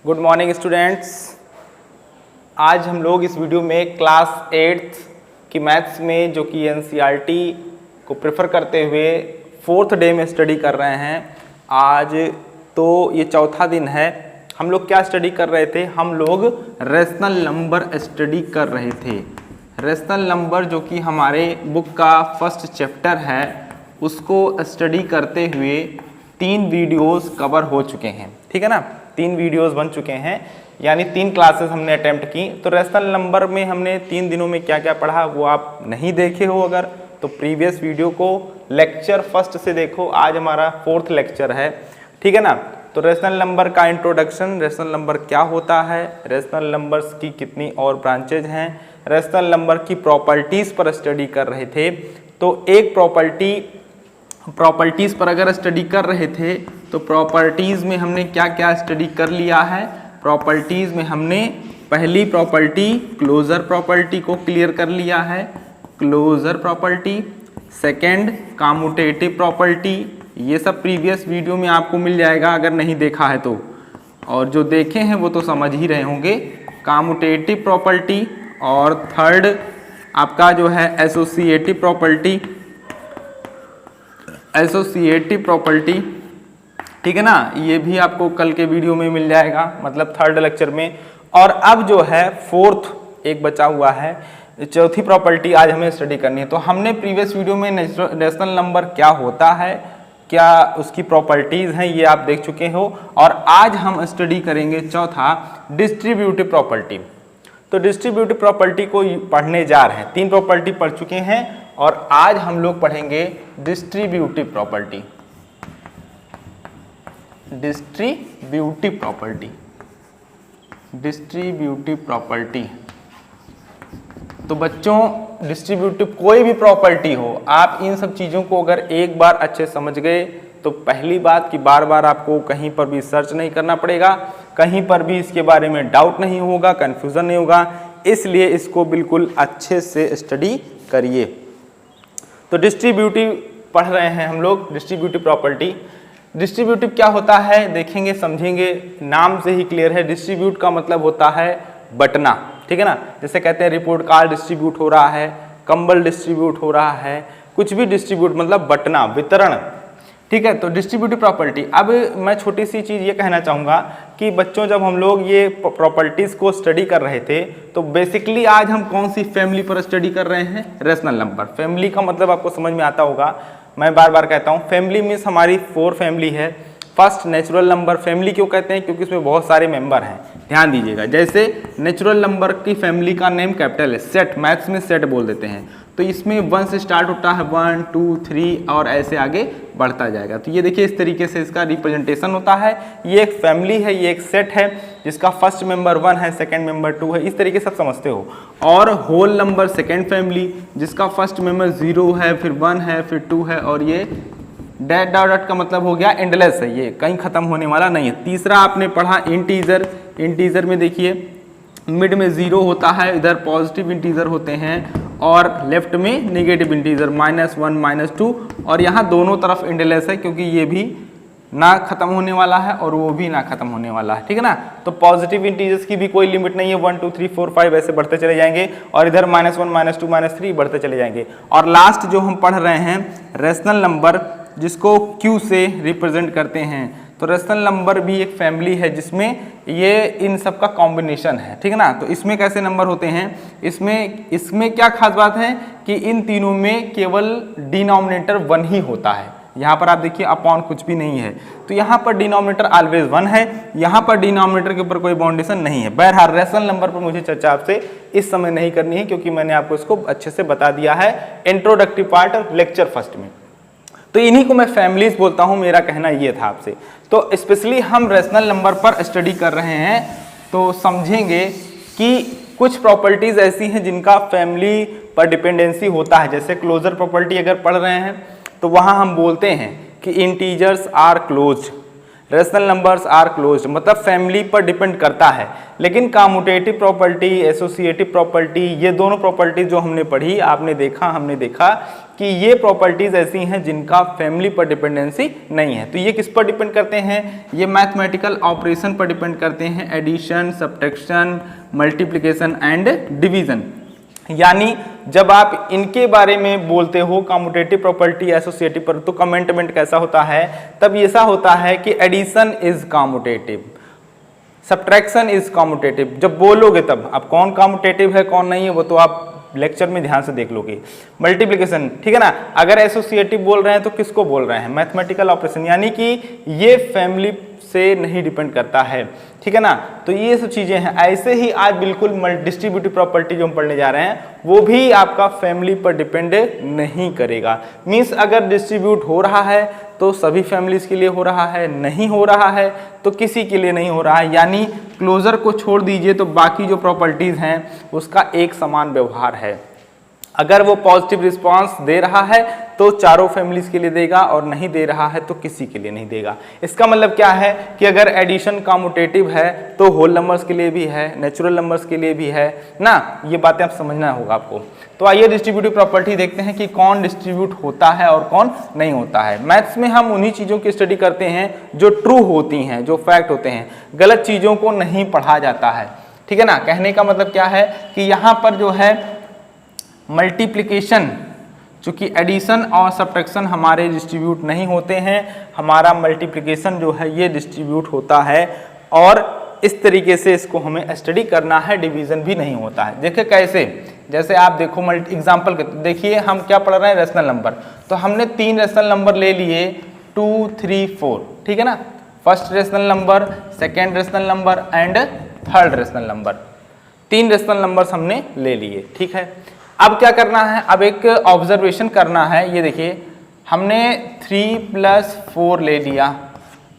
Good morning students. आज हम लोग इस वीडियो में क्लास 8th की मैथ्स में जो कि एनसीईआरटी को प्रेफर करते हुए 4th डे में स्टडी कर रहे हैं। आज तो ये चौथा दिन है। हम लोग क्या स्टडी कर रहे थे? हम लोग रेशनल नंबर स्टडी कर रहे थे। रेशनल नंबर जो कि हमारे बुक का फर्स्ट चैप्टर है उसको स्टडी करते हुए 3 वीडियोस कवर हो चुके हैं। ठीक है ना, 3 वीडियोस बन चुके हैं, यानी 3 क्लासेस हमने अटेम्प्ट की। तो रेशनल नंबर में हमने 3 दिनों में क्या क्या पढ़ा वो आप नहीं देखे हो अगर तो प्रीवियस वीडियो को लेक्चर फर्स्ट से देखो। आज हमारा 4th लेक्चर है। ठीक है ना। तो रेशनल नंबर का इंट्रोडक्शन, रेशनल नंबर क्या होता है, रेशनल नंबर्स की कितनी और ब्रांचेज हैं, रेशनल नंबर की प्रॉपर्टीज़ पर स्टडी कर रहे थे। तो एक प्रॉपर्टीज़ पर अगर स्टडी कर रहे थे तो प्रॉपर्टीज़ में हमने क्या क्या स्टडी कर लिया है। प्रॉपर्टीज़ में हमने पहली प्रॉपर्टी क्लोजर प्रॉपर्टी को क्लियर कर लिया है, closure property. Second commutative property, ये सब प्रीवियस वीडियो में आपको मिल जाएगा अगर नहीं देखा है तो, और जो देखे हैं वो तो समझ ही रहे होंगे, कम्यूटेटिव प्रॉपर्टी। और थर्ड आपका जो है एसोसिएटिव प्रॉपर्टी, एसोसिएटिव प्रॉपर्टी। ठीक है ना, ये भी आपको कल के वीडियो में मिल जाएगा, मतलब 3rd लेक्चर में। और अब जो है 4th एक बचा हुआ है, चौथी प्रॉपर्टी आज हमें स्टडी करनी है। तो हमने प्रीवियस वीडियो में रेशनल नंबर क्या होता है, क्या उसकी प्रॉपर्टीज़ हैं, ये आप देख चुके हो। और आज हम स्टडी करेंगे चौथा डिस्ट्रीब्यूटिव प्रॉपर्टी। तो डिस्ट्रीब्यूटिव प्रॉपर्टी को पढ़ने जा रहे हैं। 3 प्रॉपर्टी पढ़ चुके हैं और आज हम लोग पढ़ेंगे distributive property. Distributive property, distributive property. तो बच्चों डिस्ट्रीब्यूटिव कोई भी प्रॉपर्टी हो, आप इन सब चीज़ों को अगर एक बार अच्छे समझ गए तो पहली बात कि बार बार आपको कहीं पर भी सर्च नहीं करना पड़ेगा, कहीं पर भी इसके बारे में डाउट नहीं होगा, कन्फ्यूज़न नहीं होगा। इसलिए इसको बिल्कुल अच्छे से स्टडी करिए। तो डिस्ट्रीब्यूटिव पढ़ रहे हैं हम लोग, डिस्ट्रीब्यूटिव प्रॉपर्टी। डिस्ट्रीब्यूटिव क्या होता है देखेंगे समझेंगे, नाम से ही क्लियर है। डिस्ट्रीब्यूट का मतलब होता है बंटना। ठीक है ना, जैसे कहते हैं रिपोर्ट कार्ड डिस्ट्रीब्यूट हो रहा है, कंबल डिस्ट्रीब्यूट हो रहा है, कुछ भी डिस्ट्रीब्यूट मतलब बंटना, वितरण। ठीक है, तो डिस्ट्रीब्यूटिव प्रॉपर्टी। अब मैं छोटी सी चीज़ ये कहना चाहूँगा कि बच्चों जब हम लोग ये प्रॉपर्टीज़ को स्टडी कर रहे थे तो बेसिकली आज हम कौन सी फैमिली पर स्टडी कर रहे हैं? Rational number. फैमिली का मतलब आपको समझ में आता होगा, मैं बार बार कहता हूँ फैमिली मीन्स हमारी 4 फैमिली है। फर्स्ट नेचुरल नंबर फैमिली क्यों कहते हैं? क्योंकि इसमें बहुत सारे मेंबर हैं, ध्यान दीजिएगा। जैसे नेचुरल नंबर की फैमिली का नेम कैपिटल है, सेट, मैथ्स में सेट बोल देते हैं। तो इसमें 1 से स्टार्ट होता है, 1 2 3 और ऐसे आगे बढ़ता जाएगा। तो ये देखिए इस तरीके से इसका रिप्रेजेंटेशन होता है। ये एक फैमिली है, ये एक सेट है जिसका फर्स्ट मेंबर 1 है, सेकंड मेंबर 2 है, इस तरीके से सब समझते हो। और होल नंबर सेकंड फैमिली जिसका फर्स्ट मेंबर 0 है, फिर 1 है, फिर 2 है, और ये डैट डॉट डॉट का मतलब हो गया एंडलेस है, ये कहीं खत्म होने वाला नहीं है। तीसरा आपने पढ़ा इंटीजर। इंटीजर में देखिए मिड में 0 होता है, इधर पॉजिटिव इंटीजर होते हैं और लेफ्ट में नेगेटिव इंटीजर -1 -2, और यहाँ दोनों तरफ एंडलेस है क्योंकि ये भी ना खत्म होने वाला है और वो भी ना खत्म होने वाला है। ठीक है ना। तो पॉजिटिव इंटीजर्स की भी कोई लिमिट नहीं है, 1 2 3 4 5 ऐसे बढ़ते चले जाएंगे, और इधर -1 -2 -3 बढ़ते चले जाएंगे। और लास्ट जो हम पढ़ रहे हैं रेशनल नंबर, जिसको Q से रिप्रेजेंट करते हैं। तो रेशनल नंबर भी एक फैमिली है जिसमें ये इन सब का कॉम्बिनेशन है। ठीक है ना। तो इसमें कैसे नंबर होते हैं, इसमें क्या खास बात है कि इन तीनों में केवल डिनोमिनेटर 1 ही होता है। यहाँ पर आप देखिए अपॉन कुछ भी नहीं है, तो यहाँ पर डिनोमिनेटर ऑलवेज 1 है, यहाँ पर डिनोमिनेटर के ऊपर कोई बाउंडेशन नहीं है। बहरहाल रेशनल नंबर पर मुझे चर्चा आपसे इस समय नहीं करनी है क्योंकि मैंने आपको इसको अच्छे से बता दिया है इंट्रोडक्टिव पार्ट और लेक्चर फर्स्ट में। तो इन्हीं को मैं फैमिलीज बोलता हूँ, मेरा कहना ये था आपसे। तो स्पेशली हम रेशनल नंबर पर स्टडी कर रहे हैं तो समझेंगे कि कुछ प्रॉपर्टीज ऐसी हैं जिनका फैमिली पर डिपेंडेंसी होता है। जैसे क्लोजर प्रॉपर्टी अगर पढ़ रहे हैं तो वहाँ हम बोलते हैं कि integers are closed, rational numbers are closed, मतलब फैमिली पर डिपेंड करता है। लेकिन कम्यूटेटिव प्रॉपर्टी, एसोसिएटिव प्रॉपर्टी, ये दोनों प्रॉपर्टी जो हमने पढ़ी, आपने देखा, हमने देखा कि ये प्रॉपर्टीज ऐसी हैं जिनका फैमिली पर डिपेंडेंसी नहीं है। तो ये किस पर डिपेंड करते हैं, ये मैथमेटिकल ऑपरेशन पर डिपेंड करते हैं, addition, subtraction, multiplication and division. यानी जब आप इनके बारे में बोलते हो कम्यूटेटिव प्रॉपर्टी एसोसिएटिव पर, तो कमेंटमेंट कैसा होता है, तब ऐसा होता है कि addition is commutative, subtraction is commutative. जब बोलोगे तब, अब कौन कम्यूटेटिव है कौन नहीं है वो तो आप लेक्चर में ध्यान से देख लोगे। मल्टीप्लिकेशन, ठीक है ना, अगर एसोसिएटिव बोल रहे हैं तो किसको बोल रहे हैं, मैथमेटिकल ऑपरेशन, यानी कि ये फैमिली से नहीं डिपेंड करता है, ठीक है ना। तो ये सब चीजें हैं। ऐसे ही आज बिल्कुल डिस्ट्रीब्यूटिव प्रॉपर्टी जो हम पढ़ने जा रहे हैं वो भी आपका फैमिली पर डिपेंड नहीं करेगा। मींस अगर डिस्ट्रीब्यूट हो रहा है तो सभी फैमिलीज के लिए हो रहा है, नहीं हो रहा है तो किसी के लिए नहीं हो रहा है। यानी क्लोजर को छोड़ दीजिए तो बाकी जो प्रॉपर्टीज हैं उसका एक समान व्यवहार है। अगर वो पॉजिटिव रिस्पांस दे रहा है तो चारों फैमिलीज के लिए देगा और नहीं दे रहा है तो किसी के लिए नहीं देगा। इसका मतलब क्या है कि अगर एडिशन कम्यूटेटिव है तो होल नंबर्स के लिए भी है, नेचुरल नंबर्स के लिए भी है ना। ये बातें आप समझना होगा आपको। तो आइए डिस्ट्रीब्यूटिव प्रॉपर्टी देखते हैं कि कौन डिस्ट्रीब्यूट होता है और कौन नहीं होता है। मैथ्स में हम उन्हीं चीज़ों की स्टडी करते हैं जो ट्रू होती हैं, जो फैक्ट होते हैं। गलत चीज़ों को नहीं पढ़ा जाता है, ठीक है ना। कहने का मतलब क्या है कि यहाँ पर जो है मल्टीप्लिकेशन, चूंकि एडिशन और सब्ट्रैक्शन हमारे डिस्ट्रीब्यूट नहीं होते हैं, हमारा मल्टीप्लिकेशन जो है ये डिस्ट्रीब्यूट होता है और इस तरीके से इसको हमें स्टडी करना है। डिवीजन भी नहीं होता है। देखिए कैसे, जैसे आप देखो एग्जाम्पल देखिए, हम क्या पढ़ रहे हैं, रेशनल नंबर। तो हमने 3 रेशनल नंबर ले लिए, 2, 3, 4, ठीक है ना। First rational number, second rational number and third rational number, 3 rational numbers हमने ले लिए, ठीक है। अब क्या करना है, अब एक ऑब्जर्वेशन करना है। ये देखिए हमने 3 + 4 ले लिया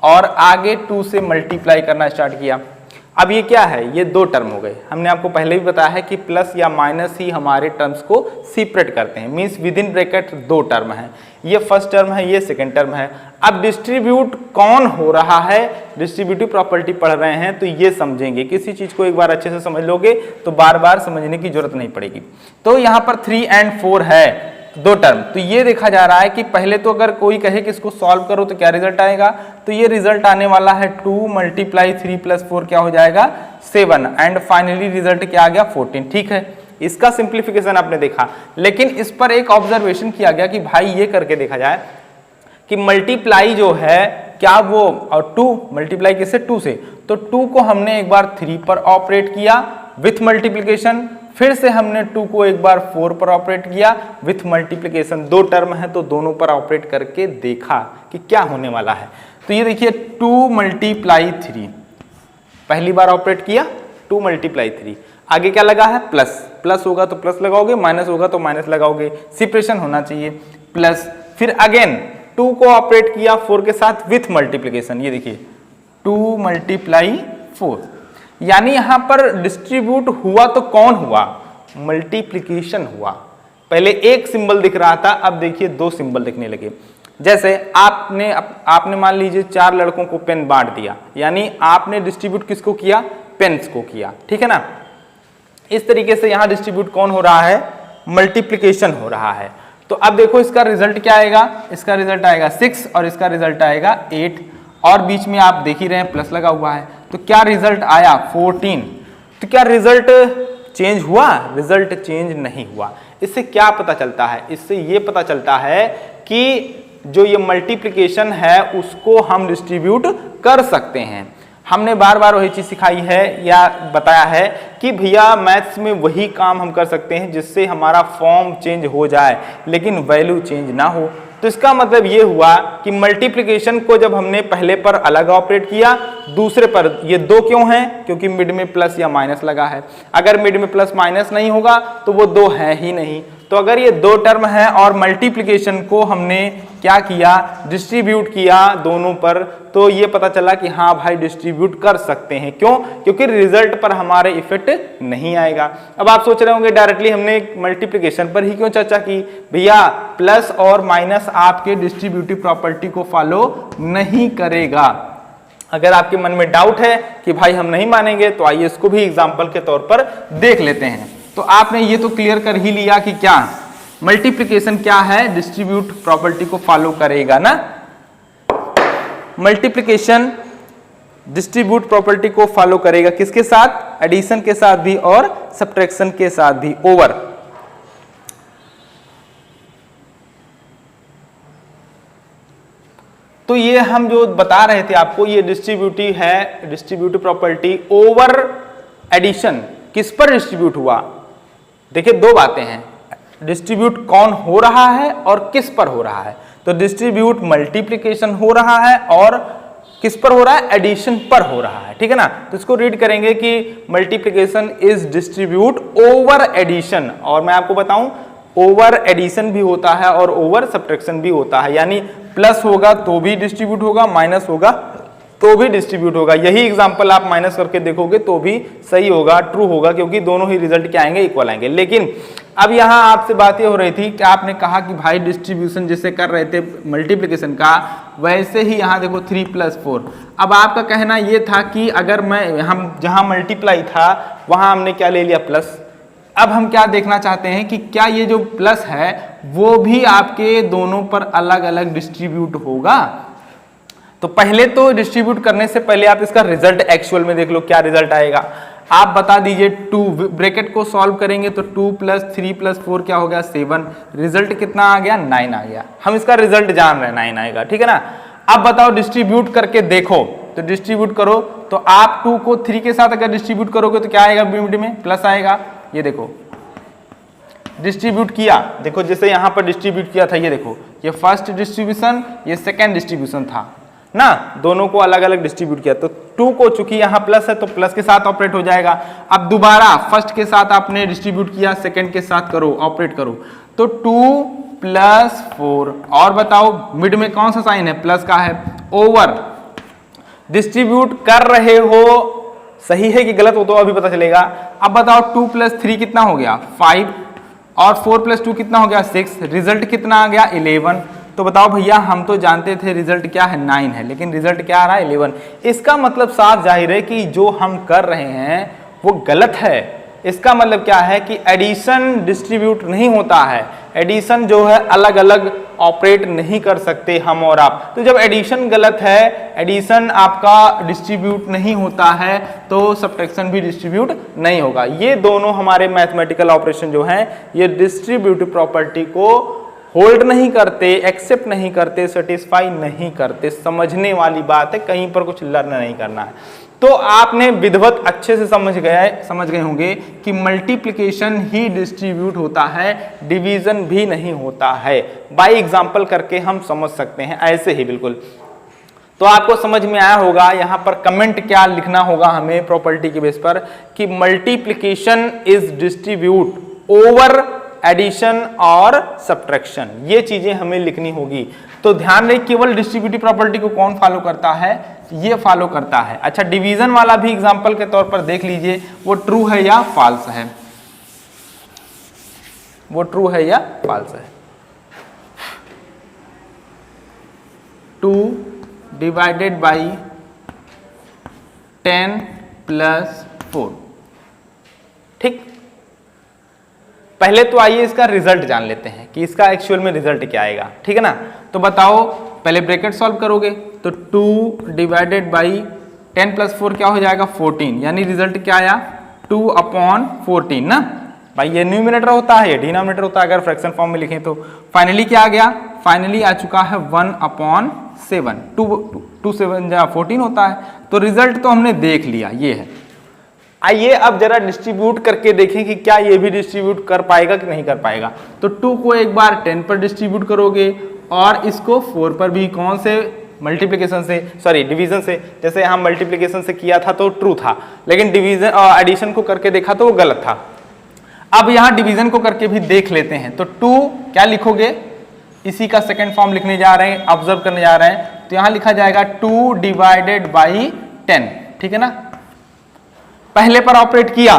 और आगे 2 से मल्टीप्लाई करना स्टार्ट किया। अब ये क्या है, ये 2 टर्म हो गए। हमने आपको पहले भी बताया है कि प्लस या माइनस ही हमारे टर्म्स को सेपरेट करते हैं। Means with in bracket 2 term है, ये फर्स्ट टर्म है, ये सेकंड टर्म है। अब डिस्ट्रीब्यूट कौन हो रहा है, डिस्ट्रीब्यूटिव प्रॉपर्टी पढ़ रहे हैं तो ये समझेंगे। किसी चीज को एक बार अच्छे से समझ लोगे तो बार बार समझने की जरूरत नहीं पड़ेगी। तो यहाँ पर 3 और 4 है, 2 टर्म। तो ये देखा जा रहा है कि पहले तो अगर कोई कहे कि इसको सॉल्व करो तो क्या रिजल्ट आएगा, तो ये रिजल्ट आने वाला है 2 × 3 + 4 क्या हो जाएगा, 7 एंड फाइनली रिजल्ट क्या आ गया, 14, ठीक है। इसका सिंप्लीफिकेशन आपने देखा, लेकिन इस पर एक ऑब्जर्वेशन किया गया कि भाई ये करके देखा जाए कि मल्टीप्लाई जो है क्या वो, और 2 मल्टीप्लाई किससे, 2 से, तो 2 को हमने एक बार 3 पर ऑपरेट किया विथ मल्टीप्लिकेशन, फिर से हमने 2 को एक बार 4 पर ऑपरेट किया विथ मल्टीप्लिकेशन। 2 टर्म है तो दोनों पर ऑपरेट करके देखा कि क्या होने वाला है। तो ये देखिए 2 × 3, पहली बार ऑपरेट किया 2 × 3, आगे क्या लगा है, प्लस, प्लस होगा तो प्लस लगाओगे, माइनस होगा तो माइनस लगाओगे, सेपरेशन होना चाहिए, प्लस, फिर अगेन 2 को ऑपरेट किया 4 के साथ विथ मल्टीप्लिकेशन। ये देखिए 2 × 4, यानी यहां पर डिस्ट्रीब्यूट हुआ तो कौन हुआ, मल्टीप्लिकेशन हुआ। पहले एक सिंबल दिख रहा था, अब देखिए 2 सिंबल दिखने लगे। जैसे आपने मान लीजिए 4 लड़कों को पेन बांट दिया, यानी आपने डिस्ट्रीब्यूट किसको किया, पेन्स को किया, ठीक है ना। इस तरीके से यहां डिस्ट्रीब्यूट कौन हो रहा है, मल्टीप्लिकेशन हो रहा है। तो अब देखो इसका रिजल्ट क्या आएगा, इसका रिजल्ट आएगा 6 और इसका रिजल्ट आएगा 8, और बीच में आप देख ही रहे हैं प्लस लगा हुआ है, तो क्या रिजल्ट आया 14। तो क्या रिजल्ट चेंज हुआ, रिजल्ट चेंज नहीं हुआ। इससे क्या पता चलता है, इससे ये पता चलता है कि जो ये मल्टीप्लिकेशन है उसको हम डिस्ट्रीब्यूट कर सकते हैं। हमने बार बार वही चीज सिखाई है या बताया है कि भैया मैथ्स में वही काम हम कर सकते हैं जिससे हमारा फॉर्म चेंज हो जाए लेकिन वैल्यू चेंज ना हो। तो इसका मतलब ये हुआ कि मल्टीप्लिकेशन को जब हमने पहले पर अलग ऑपरेट किया, दूसरे पर ये 2 क्यों है, क्योंकि मिड में प्लस या माइनस लगा है। अगर मिड में प्लस माइनस नहीं होगा तो वो 2 है ही नहीं। तो अगर ये 2 टर्म है और मल्टीप्लिकेशन को हमने क्या किया, डिस्ट्रीब्यूट किया दोनों पर, तो ये पता चला कि हाँ भाई डिस्ट्रीब्यूट कर सकते हैं। क्यों, क्योंकि रिजल्ट पर हमारे इफेक्ट नहीं आएगा। अब आप सोच रहे होंगे डायरेक्टली हमने मल्टीप्लिकेशन पर ही क्यों चर्चा की, भैया प्लस और माइनस आपके डिस्ट्रीब्यूटिव प्रॉपर्टी को फॉलो नहीं करेगा। अगर आपके मन में डाउट है कि भाई हम नहीं मानेंगे, तो आइए इसको भी एग्जाम्पल के तौर पर देख लेते हैं। तो आपने ये तो क्लियर कर ही लिया कि क्या मल्टीप्लिकेशन क्या है, डिस्ट्रीब्यूट प्रॉपर्टी को फॉलो करेगा ना। मल्टीप्लिकेशन डिस्ट्रीब्यूट प्रॉपर्टी को फॉलो करेगा, किसके साथ, एडिशन के साथ भी और सब्ट्रैक्शन के साथ भी, ओवर। तो ये हम जो बता रहे थे आपको, ये डिस्ट्रीब्यूटिव है, डिस्ट्रीब्यूटिव प्रॉपर्टी ओवर एडिशन किस पर डिस्ट्रीब्यूट हुआ। देखिए दो बातें हैं, डिस्ट्रीब्यूट कौन हो रहा है और किस पर हो रहा है। तो डिस्ट्रीब्यूट मल्टीप्लिकेशन हो रहा है और किस पर हो रहा है, एडिशन पर हो रहा है, ठीक है ना। तो इसको रीड करेंगे कि multiplication is distribute over addition, और मैं आपको बताऊं ओवर एडिशन भी होता है और ओवर सब्ट्रैक्शन भी होता है, यानी प्लस होगा तो भी डिस्ट्रीब्यूट होगा, माइनस होगा तो भी डिस्ट्रीब्यूट होगा। यही एग्जांपल आप माइनस करके देखोगे तो भी सही होगा, ट्रू होगा, क्योंकि दोनों ही रिजल्ट क्या आएंगे, इक्वल आएंगे। लेकिन अब यहाँ आपसे बात ये हो रही थी कि आपने कहा कि भाई डिस्ट्रीब्यूशन जैसे कर रहे थे मल्टीप्लिकेशन का, वैसे ही यहाँ देखो 3 + 4। अब आपका कहना ये था कि अगर हम जहाँ मल्टीप्लाई था वहाँ हमने क्या ले लिया, प्लस। अब हम क्या देखना चाहते हैं कि क्या ये जो प्लस है वो भी आपके दोनों पर अलग अलग डिस्ट्रीब्यूट होगा। तो पहले तो डिस्ट्रीब्यूट करने से पहले आप इसका रिजल्ट एक्चुअल में देख लो, क्या रिजल्ट आएगा। आप बता दीजिए, 2 ब्रैकेट को सॉल्व करेंगे तो 2 + 3 + 4 क्या हो गया, 7। रिजल्ट कितना आ गया, 9 आ गया। हम इसका रिजल्ट जान रहे हैं, 9 आएगा, ठीक है ना। अब बताओ डिस्ट्रीब्यूट करके देखो, तो डिस्ट्रीब्यूट करो तो आप 2 को 3 के साथ अगर डिस्ट्रीब्यूट करोगे तो क्या आएगा, मिड में प्लस आएगा। ये देखो डिस्ट्रीब्यूट किया, देखो जैसे यहां पर डिस्ट्रीब्यूट किया था, ये देखो ये फर्स्ट डिस्ट्रीब्यूशन, ये सेकंड डिस्ट्रीब्यूशन था ना, दोनों को अलग अलग डिस्ट्रीब्यूट किया। तो 2 को चूंकि यहां प्लस है तो प्लस के साथ ऑपरेट हो जाएगा। अब दोबारा फर्स्ट के साथ आपने डिस्ट्रीब्यूट किया, सेकंड के साथ करो, ऑपरेट करो, तो 2 + 4। और बताओ मिड में कौन सा साइन है, प्लस का है, ओवर। डिस्ट्रीब्यूट कर रहे हो, सही है कि गलत हो तो अभी पता चलेगा। अब बताओ 2 + 3 कितना हो गया, 5, और 4 + 2 कितना हो गया, 6। रिजल्ट कितना आ गया, 11। तो बताओ भैया, हम तो जानते थे रिजल्ट क्या है, 9 है, लेकिन रिजल्ट क्या आ रहा है, 11। इसका मतलब साफ जाहिर है कि जो हम कर रहे हैं वो गलत है। इसका मतलब क्या है कि एडिशन डिस्ट्रीब्यूट नहीं होता है, एडिशन जो है अलग अलग ऑपरेट नहीं कर सकते हम और आप। तो जब एडिशन गलत है, एडिशन आपका डिस्ट्रीब्यूट नहीं होता है, तो सब्ट्रैक्शन भी डिस्ट्रीब्यूट नहीं होगा। ये दोनों हमारे मैथमेटिकल ऑपरेशन जो हैं, ये डिस्ट्रीब्यूटिव प्रॉपर्टी को होल्ड नहीं करते, एक्सेप्ट नहीं करते, सेटिस्फाई नहीं करते। समझने वाली बात है, कहीं पर कुछ लर्न नहीं करना है। तो आपने विधिवत अच्छे से समझ गए होंगे कि मल्टीप्लिकेशन ही डिस्ट्रीब्यूट होता है, डिवीजन भी नहीं होता है। बाय एग्जांपल करके हम समझ सकते हैं, ऐसे ही बिल्कुल। तो आपको समझ में आया होगा। यहाँ पर कमेंट क्या लिखना होगा हमें प्रॉपर्टी के बेस पर कि multiplication is distribute over addition और सब्ट्रैक्शन, ये चीजें हमें लिखनी होगी। तो ध्यान रहे, केवल डिस्ट्रीब्यूटिव प्रॉपर्टी को कौन फॉलो करता है, ये फॉलो करता है। अच्छा, डिवीजन वाला भी एग्जांपल के तौर पर देख लीजिए, वो ट्रू है या फॉल्स है, वो ट्रू है या फॉल्स है। 2 / 10 + 4, ठीक। पहले तो आइए इसका रिजल्ट जान लेते हैं कि इसका एक्चुअल में रिजल्ट क्या आएगा, ठीक है ना। तो बताओ, पहले ब्रैकेट सॉल्व करोगे तो 2 / 10 + 4 क्या हो जाएगा, 14, यानी रिजल्ट क्या आया, 2/14 ना। भाई ये न्यूमरेटर होता है, ये डिनोमिनेटर होता है अगर फ्रैक्शन फॉर्म में लिखें तो। फाइनली क्या आ गया, फाइनली आ चुका है 1/7, 2 7 14 होता है। तो रिजल्ट तो हमने देख लिया, ये है। आइए अब जरा डिस्ट्रीब्यूट करके देखें कि क्या ये भी डिस्ट्रीब्यूट कर पाएगा कि नहीं कर पाएगा। तो 2 को एक बार 10 पर डिस्ट्रीब्यूट करोगे और इसको 4 पर भी, कौन से, मल्टीप्लिकेशन से, सॉरी डिवीजन से। जैसे यहाँ मल्टीप्लिकेशन से किया था तो ट्रू था, लेकिन डिवीजन और एडिशन को करके देखा तो वो गलत था। अब यहाँ डिवीजन को करके भी देख लेते हैं। तो 2 क्या लिखोगे, इसी का सेकेंड फॉर्म लिखने जा रहे हैं, ऑब्जर्व करने जा रहे हैं। तो यहाँ लिखा जाएगा 2 / 10, ठीक है ना। पहले पर ऑपरेट किया,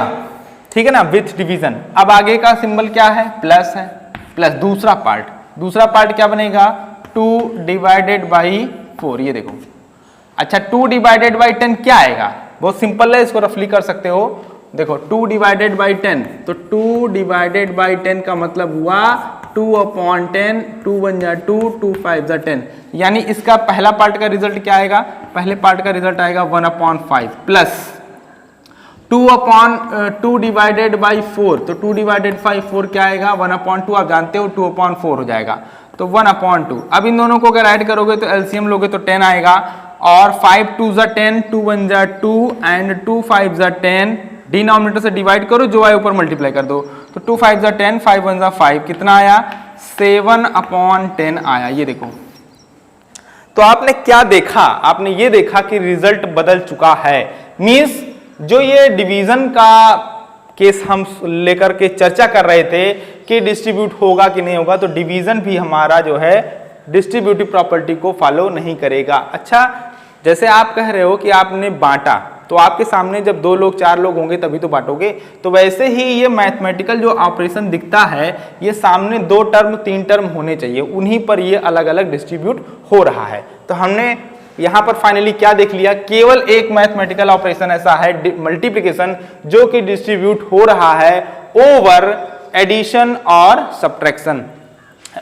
ठीक है ना, विथ डिवीजन। अब आगे का सिंबल क्या है, प्लस है, प्लस। दूसरा पार्ट क्या बनेगा, 2 / 4, ये देखो। अच्छा, 2 / 10 क्या आएगा, बहुत सिंपल है, इसको रफली कर सकते हो। देखो 2 / 10, तो 2 / 10 का मतलब हुआ 2/10, 2 1 जा 2, 2 5 जा 10, यानी इसका पहला पार्ट का रिजल्ट क्या आएगा, पहले पार्ट का रिजल्ट आएगा 1/5 प्लस 2/2 डिवाइडेड बाई 4, तो 2 डिवाइडेड बाई 4 क्या आएगा 1/2, आप जानते हो 2/4 हो जाएगा, तो 1/2। अब इन दोनों को अगर ऐड करोगे तो एलसीएम लोगे तो 10 आएगा, और 5 2 जा 10, 2 1 जा 2 एंड 2 5 जा 10, डिनोमिनेटर से डिवाइड करो, जो आए ऊपर मल्टीप्लाई कर दो, तो 2 5 जा 10, 5 1 जा 5, कितना आया 7/10 आया। ये देखो, तो आपने क्या देखा, आपने ये देखा कि रिजल्ट बदल चुका है। मींस जो ये डिवीजन का केस हम लेकर के चर्चा कर रहे थे कि डिस्ट्रीब्यूट होगा कि नहीं होगा, तो डिवीजन भी हमारा जो है डिस्ट्रीब्यूटिव प्रॉपर्टी को फॉलो नहीं करेगा। अच्छा, जैसे आप कह रहे हो कि आपने बांटा, तो आपके सामने जब 2 लोग 4 लोग होंगे तभी तो बांटोगे, तो वैसे ही ये मैथमेटिकल जो ऑपरेशन दिखता है, ये सामने 2 टर्म 3 टर्म होने चाहिए, उन्हीं पर ये अलग अलग डिस्ट्रीब्यूट हो रहा है। तो हमने यहां पर फाइनली क्या देख लिया, केवल एक मैथमेटिकल ऑपरेशन ऐसा है मल्टीप्लिकेशन, जो कि डिस्ट्रीब्यूट हो रहा है ओवर एडिशन और सब्ट्रैक्शन।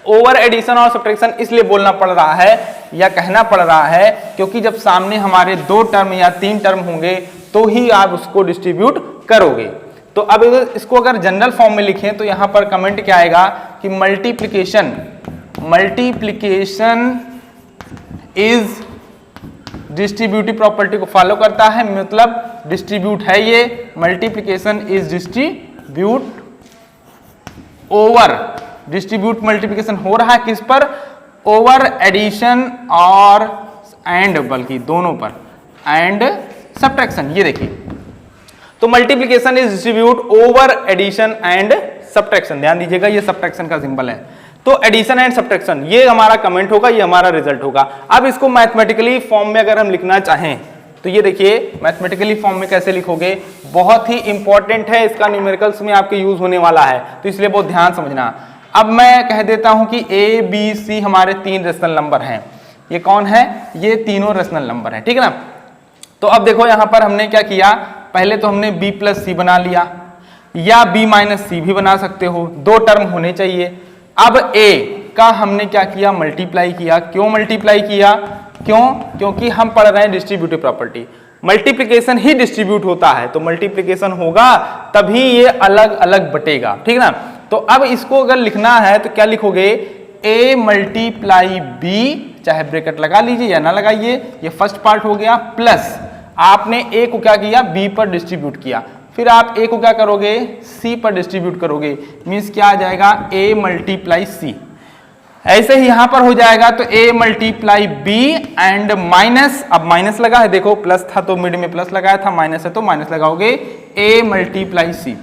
ओवर एडिशन और सब्ट्रैक्शन इसलिए बोलना पड़ रहा है या कहना पड़ रहा है क्योंकि जब सामने हमारे 2 टर्म या 3 टर्म होंगे तो ही आप उसको डिस्ट्रीब्यूट करोगे। तो अब इसको अगर जनरल फॉर्म में लिखें तो यहां पर कमेंट क्या आएगा कि मल्टीप्लिकेशन इज डिस्ट्रीब्यूटिव प्रॉपर्टी को फॉलो करता है, मतलब डिस्ट्रीब्यूट है ये, multiplication is distribute over, distribute multiplication हो रहा है किस पर, ओवर एडिशन और एंड, बल्कि दोनों पर, एंड सब्ट्रैक्शन। ये देखिए, तो multiplication is distribute over addition and subtraction, ध्यान दीजिएगा ये सब्ट्रैक्शन का सिंबल है। तो एडिशन एंड सब्ट्रैक्शन ये हमारा कमेंट होगा, ये हमारा रिजल्ट होगा। अब इसको मैथमेटिकली फॉर्म में अगर हम लिखना चाहें तो ये देखिए मैथमेटिकली फॉर्म में कैसे लिखोगे, बहुत ही इंपॉर्टेंट है, इसका न्यूमेरिकल्स में आपके यूज होने वाला है, तो इसलिए बहुत ध्यान समझना। अब मैं कह देता हूं कि ए बी सी हमारे 3 रेशनल नंबर हैं, ये कौन है, ये तीनों रेशनल नंबर है, ठीक है ना। तो अब देखो यहां पर हमने क्या किया, पहले तो हमने b प्लस सी बना लिया, या b माइनस सी भी बना सकते हो, 2 टर्म होने चाहिए। अब a का हमने क्या किया, मल्टीप्लाई किया। क्यों मल्टीप्लाई किया, क्योंकि हम पढ़ रहे हैं डिस्ट्रीब्यूटिव प्रॉपर्टी, मल्टीप्लिकेशन ही डिस्ट्रीब्यूट होता है, तो मल्टीप्लिकेशन होगा तभी ये अलग अलग बटेगा, ठीक ना। तो अब इसको अगर लिखना है तो क्या लिखोगे, a मल्टीप्लाई b, चाहे ब्रैकेट लगा लीजिए या ना लगाइए, ये फर्स्ट पार्ट हो गया, प्लस आपने a को क्या किया, b पर डिस्ट्रीब्यूट किया, फिर आप a को क्या करोगे, c पर डिस्ट्रीब्यूट करोगे, मीन्स क्या आ जाएगा, a मल्टीप्लाई c। ऐसे ही यहां पर हो जाएगा, तो a multiply b and minus, अब माइनस लगा है, देखो प्लस था तो मिड में प्लस लगाया था, माइनस है तो माइनस लगाओगे, a मल्टीप्लाई c।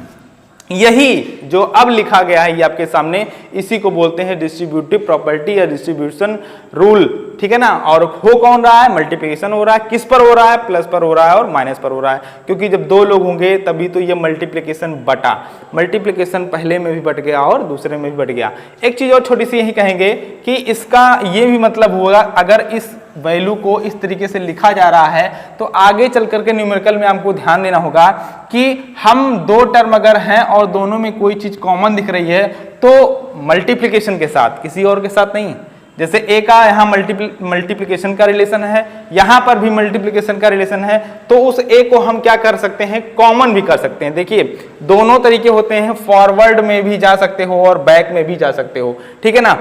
यही जो अब लिखा गया है ये आपके सामने, इसी को बोलते हैं डिस्ट्रीब्यूटिव प्रॉपर्टी या डिस्ट्रीब्यूशन रूल, ठीक है ना। और हो कौन रहा है, मल्टीप्लिकेशन हो रहा है, किस पर हो रहा है, प्लस पर हो रहा है और माइनस पर हो रहा है, क्योंकि जब 2 लोग होंगे तभी तो ये मल्टीप्लिकेशन बटा, मल्टीप्लिकेशन पहले में भी बट गया और दूसरे में भी बट गया। एक चीज और छोटी सी यही कहेंगे कि इसका ये भी मतलब होगा, अगर इस वैल्यू को इस तरीके से लिखा जा रहा है तो आगे चल करके न्यूमेरिकल में आपको ध्यान देना होगा कि हम 2 टर्म अगर हैं और दोनों में कोई चीज कॉमन दिख रही है तो मल्टीप्लिकेशन के साथ, किसी और के साथ नहीं। जैसे a का यहाँ मल्टीप्लिकेशन का रिलेशन है, यहाँ पर भी मल्टीप्लिकेशन का रिलेशन है, तो उस a को हम क्या कर सकते हैं, कॉमन भी कर सकते हैं। देखिए दोनों तरीके होते हैं, फॉरवर्ड में भी जा सकते हो और बैक में भी जा सकते हो, ठीक है ना।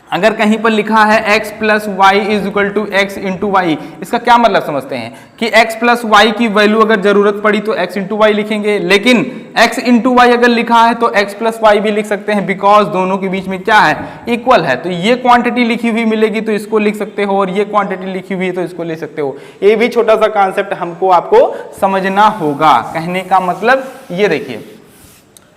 अगर कहीं पर लिखा है x plus Y is equal to X into Y, इसका क्या मतलब समझते हैं कि x प्लस वाई की वैल्यू अगर जरूरत पड़ी तो x इंटू वाई लिखेंगे, लेकिन x इंटू वाई अगर लिखा है तो x प्लस वाई भी लिख सकते हैं, बिकॉज दोनों के बीच में क्या है, इक्वल है। तो ये क्वांटिटी लिखी हुई मिलेगी तो इसको लिख सकते हो, और ये क्वांटिटी लिखी हुई है तो इसको लिख सकते हो। ये भी छोटा सा कॉन्सेप्ट हमको आपको समझना होगा। कहने का मतलब ये देखिए,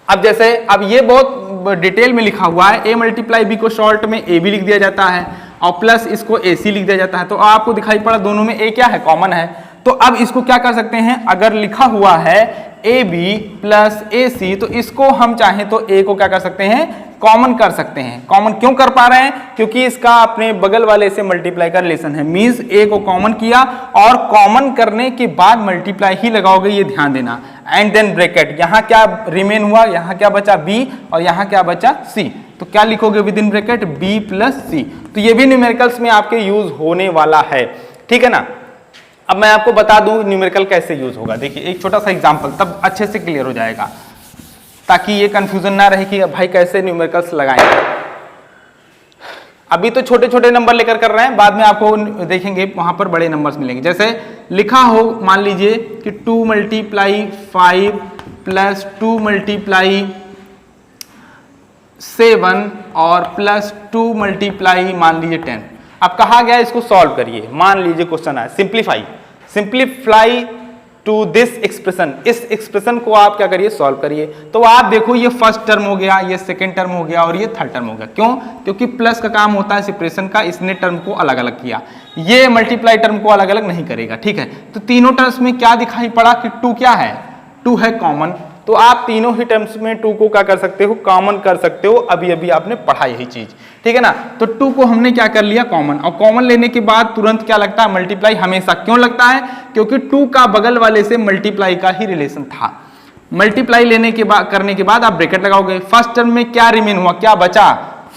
अब जैसे अब ये बहुत डिटेल में लिखा हुआ है, a मल्टीप्लाई b को शॉर्ट में a भी लिख दिया जाता है और प्लस इसको ac लिख दिया जाता है, तो आपको दिखाई पड़ा दोनों में a क्या है, कॉमन है। तो अब इसको क्या कर सकते हैं, अगर लिखा हुआ है ab प्लस ac, तो इसको हम चाहें तो a को क्या कर सकते हैं, कॉमन कर सकते हैं। कॉमन क्यों कर पा रहे हैं, क्योंकि इसका अपने बगल वाले से मल्टीप्लाई का रिलेशन है, मींस a को कॉमन किया और कॉमन करने के बाद मल्टीप्लाई ही लगाओगे, ये ध्यान देना। एंड देन ब्रैकेट, यहाँ क्या रिमेन हुआ, यहाँ क्या बचा b और यहाँ क्या बचा c, तो क्या लिखोगे with in bracket b plus c। तो ये भी न्यूमेरिकल्स में आपके यूज होने वाला है, ठीक है ना। अब मैं आपको बता दूं न्यूमेरिकल कैसे यूज होगा। देखिए एक छोटा सा एग्जांपल, तब अच्छे से क्लियर हो जाएगा, ताकि ये कंफ्यूजन ना रहे कि भाई कैसे न्यूमेरिकल्स लगाएंगे। अभी तो छोटे छोटे नंबर लेकर कर रहे हैं, बाद में आपको देखेंगे वहां पर बड़े नंबर्स मिलेंगे। जैसे लिखा हो मान लीजिए कि 2 मल्टीप्लाई 5 प्लस 2 मल्टीप्लाई 7 और प्लस 2 मल्टीप्लाई मान लीजिए 10। अब कहा गया इसको सॉल्व करिए। मान लीजिए क्वेश्चन है सिंप्लीफाई टू दिस एक्सप्रेशन, इस एक्सप्रेशन को आप क्या करिए सॉल्व करिए। तो आप देखो ये फर्स्ट टर्म हो गया, ये सेकंड टर्म हो गया और ये थर्ड टर्म हो गया। क्यों? क्योंकि प्लस का काम होता है सेपरेशन का, इसने टर्म को अलग अलग किया, ये मल्टीप्लाई टर्म को अलग अलग नहीं करेगा, ठीक है। तो तीनों टर्म्स में क्या दिखाई पड़ा कि 2 क्या है, 2 है कॉमन। तो आप तीनों ही टर्म्स में 2 को क्या कर सकते हो, कॉमन कर सकते हो। अभी अभी आपने पढ़ा यही चीज, ठीक है ना। तो 2 को हमने क्या कर लिया कॉमन, और कॉमन लेने के बाद तुरंत क्या लगता है मल्टीप्लाई। हमेशा क्यों लगता है? क्योंकि 2 का बगल वाले से मल्टीप्लाई का ही रिलेशन था। मल्टीप्लाई लेने के बाद करने के बाद आप ब्रैकेट लगाओगे। फर्स्ट टर्म में क्या रिमेन हुआ, क्या बचा,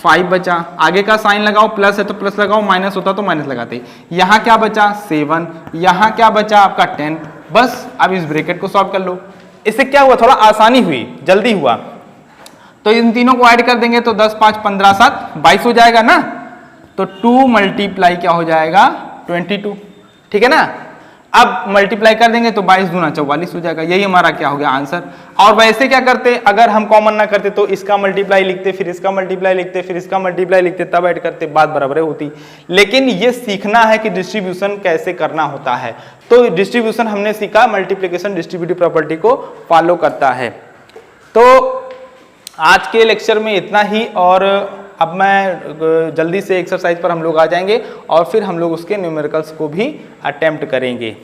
5 बचा। आगे का साइन लगाओ, प्लस है तो प्लस लगाओ, माइनस होता तो माइनस लगाते। यहाँ क्या बचा 7, यहाँ क्या बचा आपका 10। बस अब इस ब्रैकेट को सॉल्व कर लो। इससे क्या हुआ, थोड़ा आसानी हुई, जल्दी हुआ। तो इन तीनों को ऐड कर देंगे तो 10 5 15 7 22 हो जाएगा ना। तो 2 मल्टीप्लाई क्या हो जाएगा 22, ठीक है ना। अब मल्टीप्लाई कर देंगे तो 22 दूना 44 हो जाएगा। यही हमारा क्या हो गया आंसर। और वैसे क्या करते, अगर हम कॉमन ना करते तो इसका मल्टीप्लाई लिखते, फिर इसका मल्टीप्लाई लिखते, फिर इसका मल्टीप्लाई लिखते, तब ऐड करते, बात बराबर होती। लेकिन ये सीखना है कि डिस्ट्रीब्यूशन कैसे करना होता है। तो डिस्ट्रीब्यूशन हमने सीखा, मल्टीप्लिकेशन डिस्ट्रीब्यूटिव प्रॉपर्टी को फॉलो करता है। तो आज के लेक्चर में इतना ही, और अब मैं जल्दी से एक्सरसाइज पर हम लोग आ जाएंगे और फिर हम लोग उसके न्यूमेरिकल्स को भी अटेम्प्ट करेंगे।